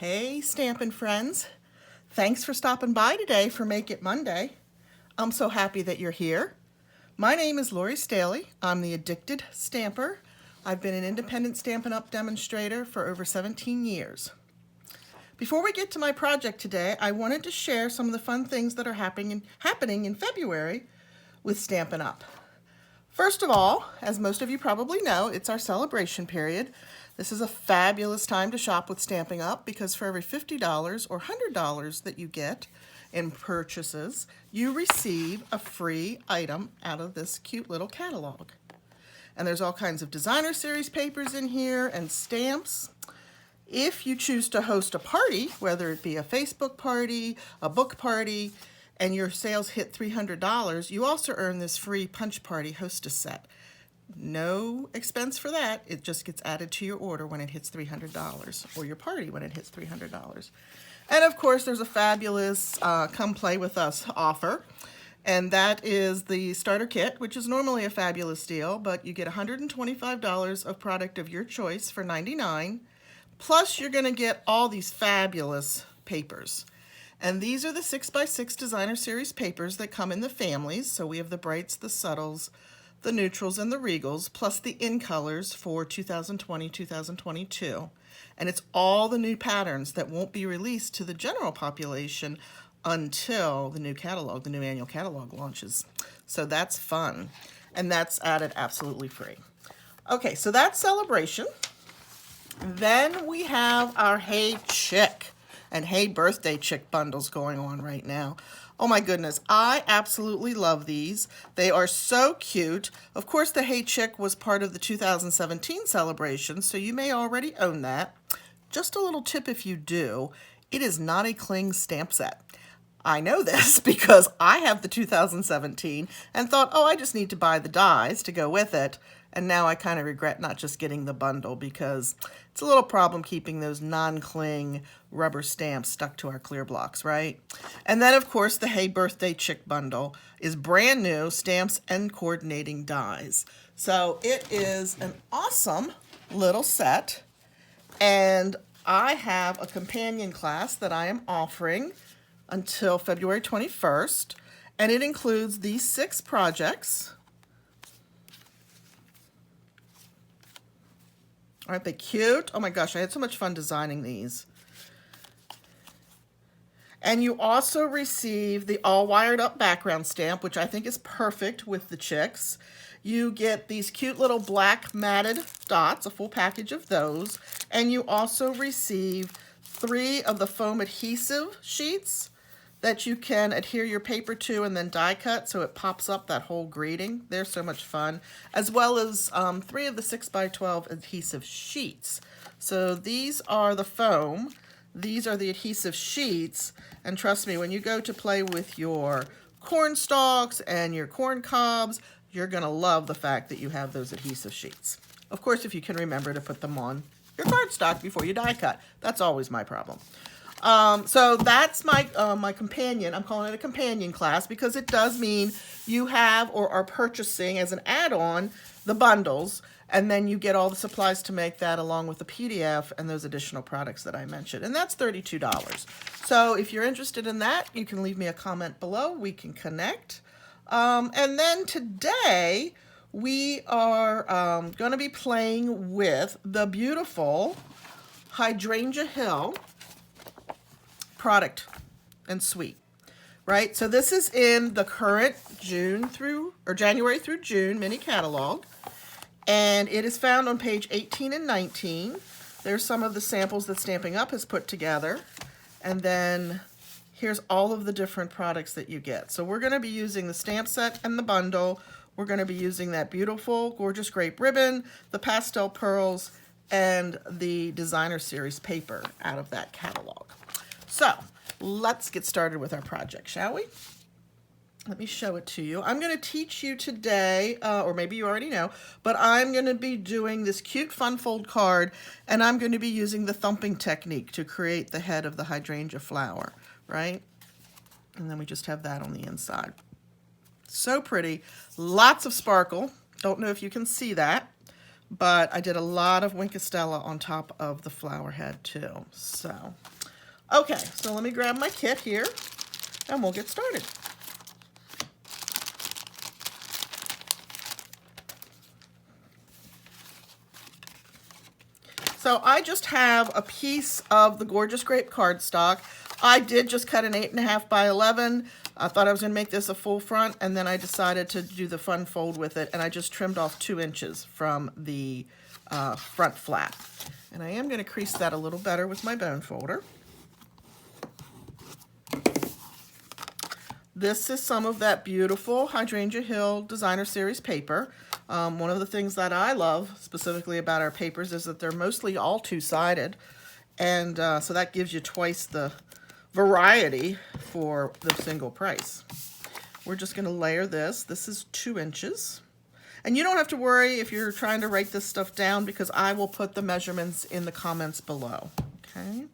Hey Stampin' friends, thanks for stopping by today for Make It Monday. I'm so happy that you're here. My name is Lori Staley. I'm the Addicted Stamper. I've been an independent Stampin' Up! Demonstrator for over 17 years. Before we get to my project today, I wanted to share some of the fun things that are happening in February with Stampin' Up! First of all, as most of you probably know, it's our celebration period. This is a fabulous time to shop with Stampin' Up! Because for every $50 or $100 that you get in purchases, you receive a free item out of this cute little catalog. And there's all kinds of designer series papers in here and stamps. If you choose to host a party, whether it be a Facebook party, a book party, and your sales hit $300, you also earn this free Punch Party Hostess set. No expense for that. It just gets added to your order when it hits $300, or your party when it hits $300. And of course, there's a fabulous Come Play With Us offer, and that is the starter kit, which is normally a fabulous deal, but you get $125 of product of your choice for $99, plus you're going to get all these fabulous papers. And these are the 6x6 designer series papers that come in the families. So we have the brights, the subtles, the neutrals, and the regals, plus the in colors for 2020, 2022. And it's all the new patterns that won't be released to the general population until the new catalog, the new annual catalog launches. So that's fun. And that's added absolutely free. Okay, so that's celebration. Then we have our Hey Chick and Hey Birthday Chick bundles going on right now. Oh my goodness, I absolutely love these. They are so cute. Of course, the Hey Chick was part of the 2017 celebration, so you may already own that. Just a little tip if you do, it is not a cling stamp set. I know this because I have the 2017 and thought, oh, I just need to buy the dies to go with it. And now I kind of regret not just getting the bundle because it's a little problem keeping those non-cling rubber stamps stuck to our clear blocks, right? And then, of course, the Hey Birthday Chick bundle is brand new stamps and coordinating dies. So it is an awesome little set. And I have a companion class that I am offering until February 21st. And it includes these 6 projects. Aren't they cute? Oh my gosh, I had so much fun designing these. And you also receive the all wired up background stamp, which I think is perfect with the chicks. You get these cute little black matted dots, a full package of those. And you also receive 3 of the foam adhesive sheets that you can adhere your paper to and then die cut so it pops up that whole greeting. They're so much fun. As well as 3 of the 6x12 adhesive sheets. So these are the foam, these are the adhesive sheets, and trust me, when you go to play with your corn stalks and your corn cobs, you're gonna love the fact that you have those adhesive sheets. Of course, if you can remember to put them on your cardstock before you die cut. That's always my problem. So that's my my companion. I'm calling it a companion class because it does mean you have or are purchasing as an add-on the bundles, and then you get all the supplies to make that along with the PDF and those additional products that I mentioned. And that's $32. So if you're interested in that, you can leave me a comment below. We can connect. And then today we are going to be playing with the beautiful Hydrangea Hill product and suite, right? So this is in the current January through June mini catalog, and it is found on page 18 and 19. There's some of the samples that Stampin' Up! Has put together, and then here's all of the different products that you get. So we're going to be using the stamp set and the bundle. We're going to be using that beautiful Gorgeous Grape ribbon, the pastel pearls, and the designer series paper out of that catalog. So let's get started with our project, shall we? Let me show it to you. I'm going to teach you today, or maybe you already know, but I'm going to be doing this cute fun fold card, and I'm going to be using the thumping technique to create the head of the hydrangea flower, right? And then we just have that on the inside. So pretty. Lots of sparkle. Don't know if you can see that, but I did a lot of Winkostella on top of the flower head too. So, okay, so let me grab my kit here and we'll get started. So I just have a piece of the Gorgeous Grape cardstock. I did just cut an 8.5 by 11. I thought I was gonna make this a full front, and then I decided to do the fun fold with it, and I just trimmed off 2 inches from the front flap. And I am gonna crease that a little better with my bone folder. This is some of that beautiful Hydrangea Hill Designer Series paper. One of the things that I love specifically about our papers is that they're mostly all two-sided, and so that gives you twice the variety for the single price. We're just going to layer this. This is 2 inches. And you don't have to worry if you're trying to write this stuff down, because I will put the measurements in the comments below. Okay.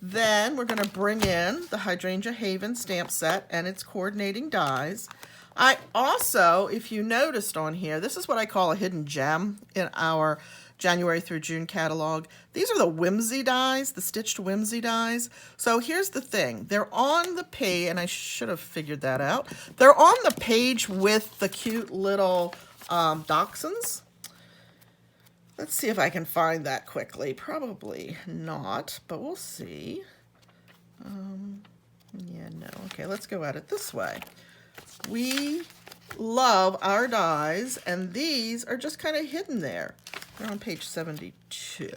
Then we're going to bring in the Hydrangea Haven stamp set and its coordinating dies. I also, if you noticed on here, this is what I call a hidden gem in our January through June catalog. These are the whimsy dies, the stitched whimsy dies. So here's the thing. They're on the page, and I should have figured that out. They're on the page with the cute little dachshunds. Let's see if I can find that quickly. Probably not, but we'll see. Yeah, no. Okay, let's go at it this way. We love our dies, and these are just kind of hidden there. They're on page 72.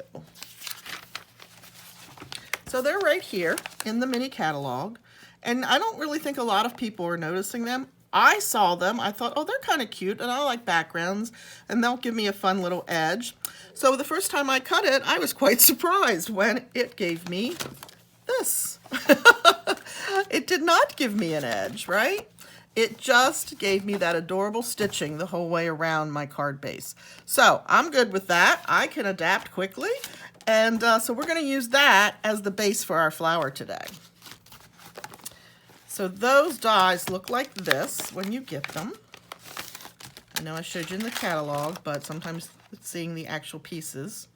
So they're right here in the mini catalog, and I don't really think a lot of people are noticing them. I saw them, I thought, oh, they're kind of cute, and I like backgrounds, and they'll give me a fun little edge. So the first time I cut it, I was quite surprised when it gave me this. It did not give me an edge, right? It just gave me that adorable stitching the whole way around my card base. So I'm good with that. I can adapt quickly. And so we're going to use that as the base for our flower today. So those dies look like this when you get them. I know I showed you in the catalog, but sometimes it's seeing the actual pieces.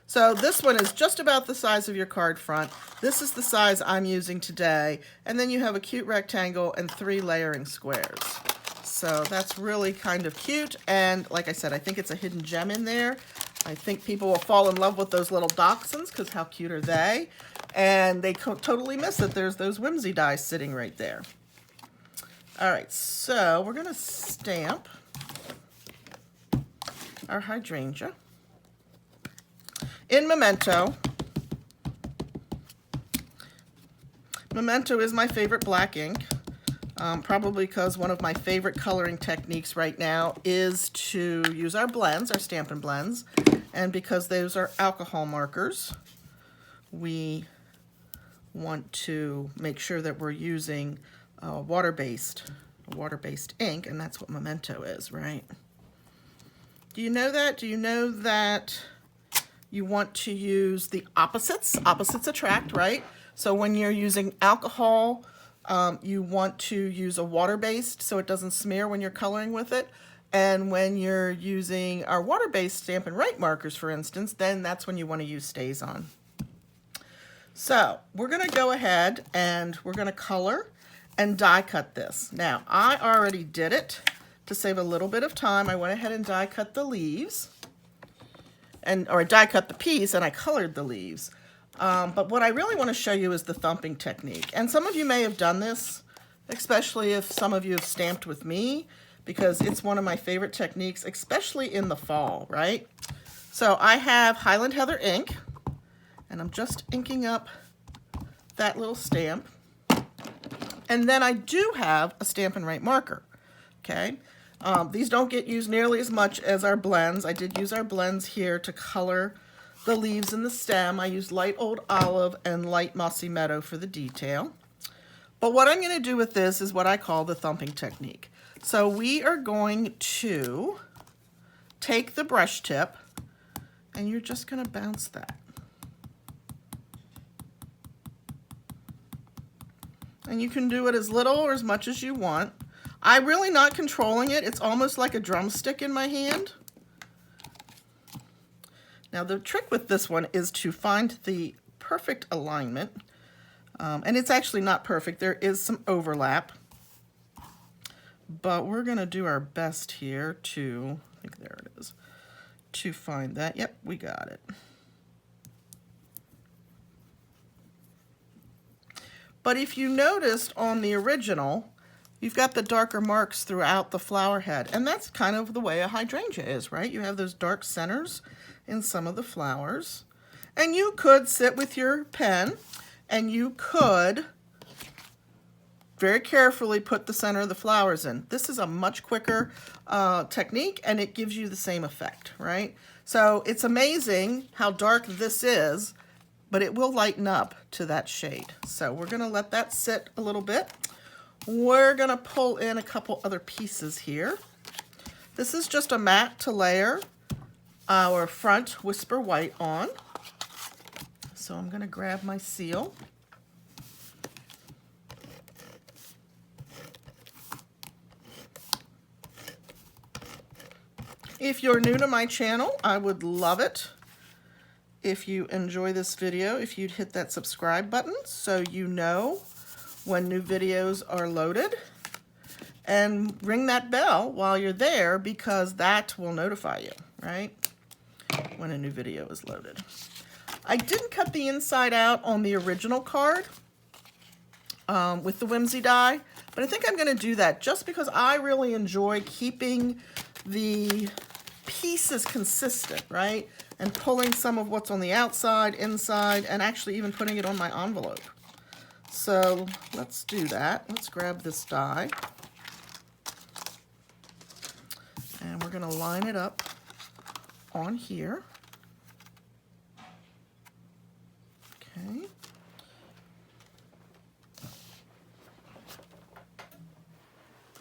So this one is just about the size of your card front. This is the size I'm using today. And then you have a cute rectangle and 3 layering squares. So that's really kind of cute. And like I said, I think it's a hidden gem in there. I think people will fall in love with those little dachshunds because how cute are they? And they totally miss that there's those whimsy dies sitting right there. All right, so we're gonna stamp our hydrangea in Memento. Memento is my favorite black ink, probably because one of my favorite coloring techniques right now is to use our blends, our Stampin' Blends, and because those are alcohol markers, we want to make sure that we're using water-based ink, and that's what Memento is, right? Do you know that? Do you know that you want to use the opposites? Opposites attract, right? So when you're using alcohol, you want to use a water-based so it doesn't smear when you're coloring with it. And when you're using our water-based Stampin' Write markers, for instance, then that's when you want to use StazOn. So we're going to go ahead and we're going to color and die cut this. Now, I already did it to save a little bit of time. I went ahead and die cut the leaves, or I die cut the piece and I colored the leaves. But what I really want to show you is the thumping technique. And some of you may have done this, especially if some of you have stamped with me, because it's one of my favorite techniques, especially in the fall, right? So I have Highland Heather ink, and I'm just inking up that little stamp. And then I do have a Stampin' Write marker, okay? These don't get used nearly as much as our blends. I did use our blends here to color the leaves and the stem. I used light Old Olive and light Mossy Meadow for the detail. But what I'm going to do with this is what I call the thumping technique. So we are going to take the brush tip, and you're just going to bounce that. And you can do it as little or as much as you want. I'm really not controlling it. It's almost like a drumstick in my hand. Now the trick with this one is to find the perfect alignment, and it's actually not perfect. There is some overlap, but we're going to do our best here to, I think there it is, to find that. Yep, we got it. But if you noticed on the original, you've got the darker marks throughout the flower head, and that's kind of the way a hydrangea is, right? You have those dark centers in some of the flowers, and you could sit with your pen and you could very carefully put the center of the flowers in. This is a much quicker technique, and it gives you the same effect, right? So it's amazing how dark this is, but it will lighten up to that shade. So we're gonna let that sit a little bit. We're gonna pull in a couple other pieces here. This is just a mat to layer our front Whisper White on. So I'm gonna grab my seal. If you're new to my channel, I would love it if you enjoy this video, if you'd hit that subscribe button so you know when new videos are loaded, and ring that bell while you're there, because that will notify you, right, when a new video is loaded. I didn't cut the inside out on the original card with the Whimsy die, but I think I'm going to do that just because I really enjoy keeping the pieces consistent, right? And pulling some of what's on the outside, inside, and actually even putting it on my envelope. So let's do that. Let's grab this die. And we're going to line it up on here. Okay.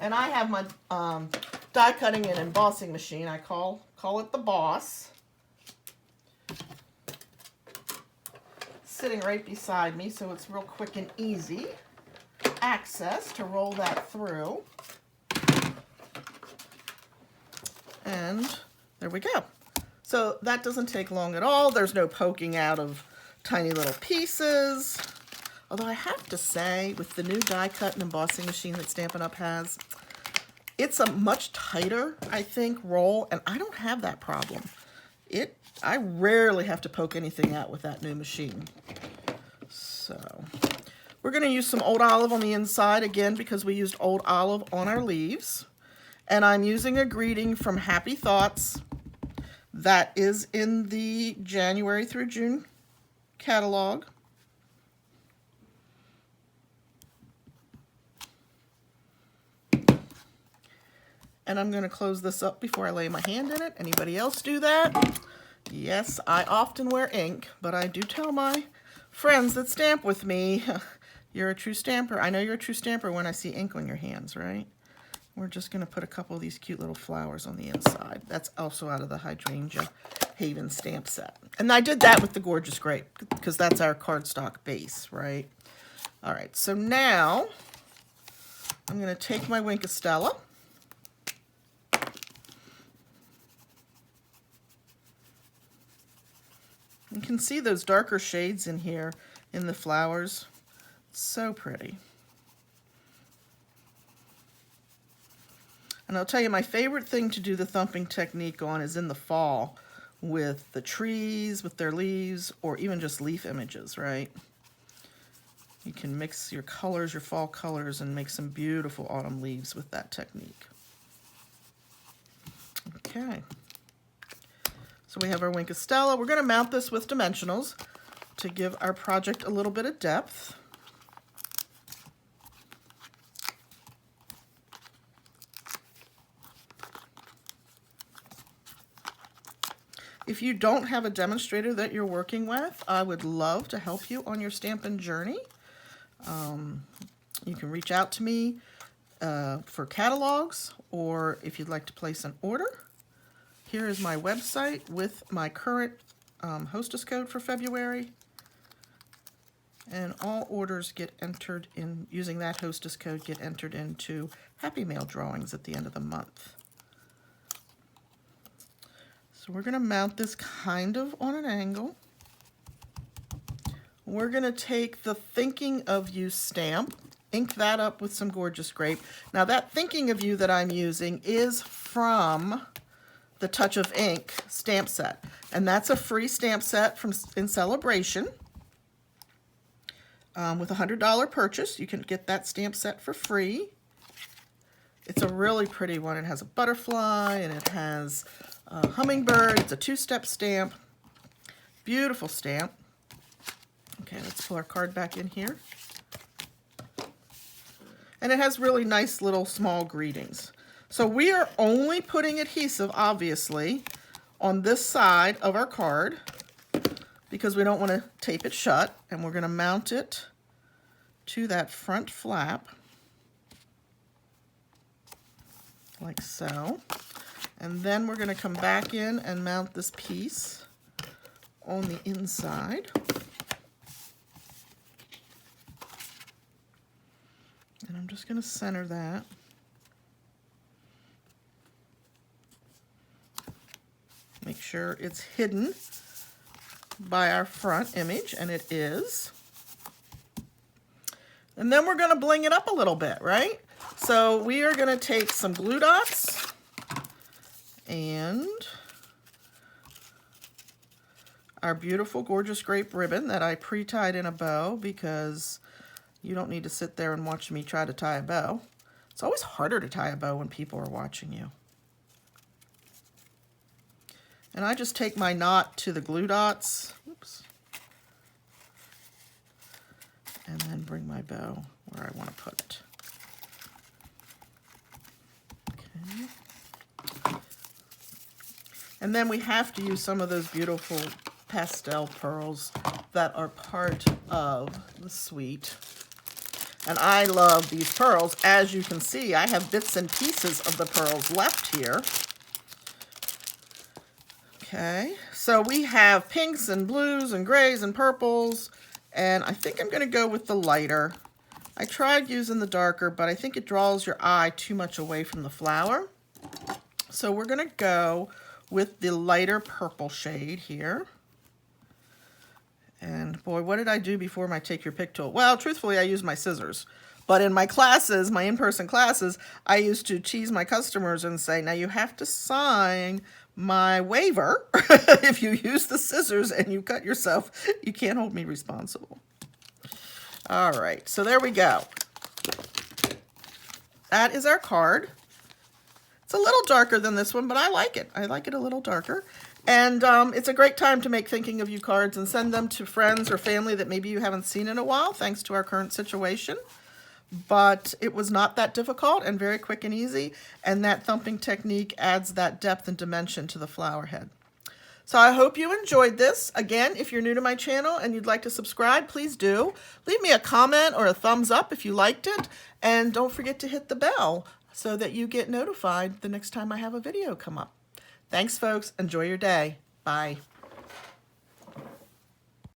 And I have my die cutting and embossing machine. I call it the Boss. Sitting right beside me, so it's real quick and easy access to roll that through. And there we go. So that doesn't take long at all. There's no poking out of tiny little pieces. Although I have to say, with the new die cut and embossing machine that Stampin' Up! Has, it's a much tighter, I think, roll, and I don't have that problem. I rarely have to poke anything out with that new machine. So we're going to use some Old Olive on the inside again, because we used Old Olive on our leaves. And I'm using a greeting from Happy Thoughts that is in the January through June catalog. And I'm going to close this up before I lay my hand in it. Anybody else do that? Yes, I often wear ink, but I do tell my friends that stamp with me, you're a true stamper. I know you're a true stamper when I see ink on your hands, right? We're just going to put a couple of these cute little flowers on the inside. That's also out of the Hydrangea Haven stamp set. And I did that with the Gorgeous Grape, because that's our cardstock base, right? All right, so now I'm going to take my Wink of Stella. You can see those darker shades in here in the flowers. So pretty. And I'll tell you, my favorite thing to do the thumping technique on is in the fall with the trees, with their leaves, or even just leaf images, right? You can mix your colors, your fall colors, and make some beautiful autumn leaves with that technique. Okay. So we have our Wink of Stella. We're going to mount this with dimensionals to give our project a little bit of depth. If you don't have a demonstrator that you're working with, I would love to help you on your Stampin' journey. You can reach out to me for catalogs, or if you'd like to place an order. Here is my website with my current hostess code for February. And all orders get entered in, using that hostess code, get entered into Happy Mail drawings at the end of the month. So we're going to mount this kind of on an angle. We're going to take the Thinking of You stamp, ink that up with some Gorgeous Grape. Now that Thinking of You that I'm using is from the Touch of Ink stamp set. And that's a free stamp set from in Celebration. With a $100 purchase, you can get that stamp set for free. It's a really pretty one. It has a butterfly and it has a hummingbird. It's a two-step stamp. Beautiful stamp. Okay, let's pull our card back in here. And it has really nice little small greetings. So we are only putting adhesive, obviously, on this side of our card because we don't want to tape it shut, and we're going to mount it to that front flap like so. And then we're going to come back in and mount this piece on the inside. And I'm just going to center that. Make sure it's hidden by our front image, and it is. And then we're going to bling it up a little bit, right? So we are going to take some glue dots and our beautiful Gorgeous Grape ribbon that I pre-tied in a bow because you don't need to sit there and watch me try to tie a bow. It's always harder to tie a bow when people are watching you. And I just take my knot to the glue dots, oops, and then bring my bow where I want to put it. Okay. And then we have to use some of those beautiful pastel pearls that are part of the suite. And I love these pearls. As you can see, I have bits and pieces of the pearls left here. Okay, so we have pinks and blues and grays and purples, and I think I'm going to go with the lighter. I tried using the darker, but I think it draws your eye too much away from the flower. So we're going to go with the lighter purple shade here. And boy, what did I do before my Take Your Pick tool? Well, truthfully, I used my scissors. But in my classes, my in-person classes, I used to tease my customers and say, now you have to sign my waiver. If you use the scissors and you cut yourself, you can't hold me responsible. All right, so there we go. That is our card. It's a little darker than this one, but I like it. I like it a little darker. And it's a great time to make Thinking of You cards and send them to friends or family that maybe you haven't seen in a while, thanks to our current situation. But it was not that difficult and very quick and easy, and that thumping technique adds that depth and dimension to the flower head. So I hope you enjoyed this. Again, if you're new to my channel and you'd like to subscribe, please do. Leave me a comment or a thumbs up if you liked it, and don't forget to hit the bell so that you get notified the next time I have a video come up. Thanks, folks. Enjoy your day. Bye.